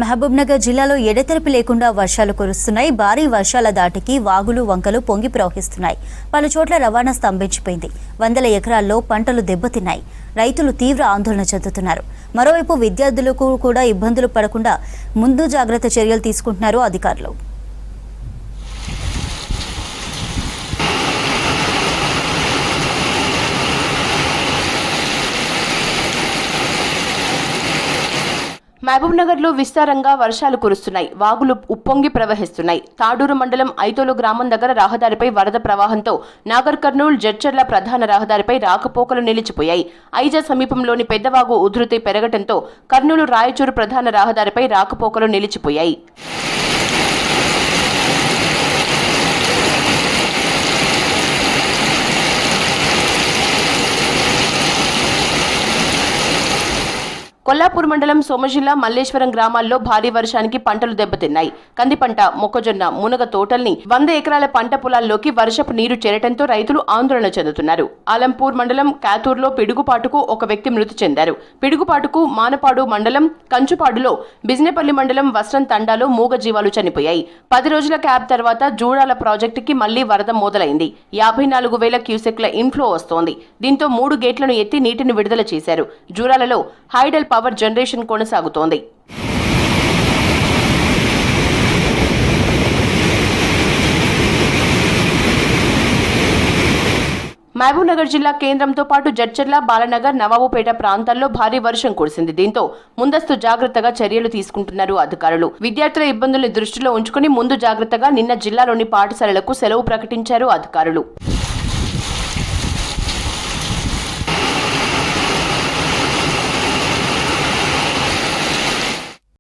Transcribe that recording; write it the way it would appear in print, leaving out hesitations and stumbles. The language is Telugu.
మహబూబ్నగర్ జిల్లాలో ఎడతెరిపి లేకుండా వర్షాలు కురుస్తున్నాయి. భారీ వర్షాల దాటికి వాగులు వంకలు పొంగి ప్రవహిస్తున్నాయి. పలు చోట్ల రవాణా స్తంభించిపోయింది. వందల ఎకరాల్లో పంటలు దెబ్బతిన్నాయి. రైతులు తీవ్ర ఆందోళన చెందుతున్నారు. మరోవైపు విద్యార్థులకు కూడా ఇబ్బందులు పడకుండా ముందు జాగ్రత్త చర్యలు తీసుకుంటున్నారు అధికారులు. మహబూబ్నగర్ లో విస్తారంగా వర్షాలు కురుస్తున్నాయి. వాగులు ఉప్పొంగి ప్రవహిస్తున్నాయి. తాడూరు మండలం ఐతోలు గ్రామం దగ్గర రహదారిపై వరద ప్రవాహంతో నాగర్ కర్నూల్ జడ్చర్ల ప్రధాన రహదారిపై రాకపోకలు నిలిచిపోయాయి. ఐజా సమీపంలోని పెద్దవాగు ఉధృతి పెరగడంతో కర్నూలు రాయచూరు ప్రధాన రహదారిపై రాకపోకలు నిలిచిపోయాయి. కొల్లాపూర్ మండలం సోమజిల్లా మల్లేశ్వరం గ్రామాల్లో భారీ వర్షానికి పంటలు దెబ్బతిన్నాయి. కంది పంట, మొక్కజొన్న, మునగ తోటల్ని 100 ఎకరాల పంట పొలాల్లోకి వర్షపు నీరు చేరటంతో రైతులు ఆందోళన చెందుతున్నారు. ఆలంపూర్ మండలం కాతూర్లో పిడుగుపాటుకు ఒక వ్యక్తి మృతి చెందారు. పిడుగుపాటుకు మానపాడు మండలం కంచుపాడులో, బిజినేపల్లి మండలం వస్త్రం తండాలో మూగ జీవాలు చనిపోయాయి. 10 రోజుల క్యాబ్ తర్వాత జూడాల ప్రాజెక్టుకి మళ్లీ వరద మొదలైంది. 54,000 క్యూసెక్ల ఇన్ఫ్లో వస్తోంది. దీంతో 3 గేట్లను ఎత్తి నీటిని విడుదల చేశారు. జూరాలలో హైడల్ పవర్ జనరేషన్ కొనసాగుతోంది. మహబూబ్నగర్ జిల్లా కేంద్రంతో పాటు జడ్చర్ల, బాలనగర్, నవాబుపేట ప్రాంతాల్లో భారీ వర్షం కురిసింది. దీంతో ముందస్తు జాగ్రత్తగా చర్యలు తీసుకుంటున్నారు అధికారులు. విద్యార్థుల ఇబ్బందుల్ని దృష్టిలో ఉంచుకుని ముందు జాగ్రత్తగా నిన్న జిల్లాలోని పాఠశాలలకు సెలవు ప్రకటించారు అధికారులు.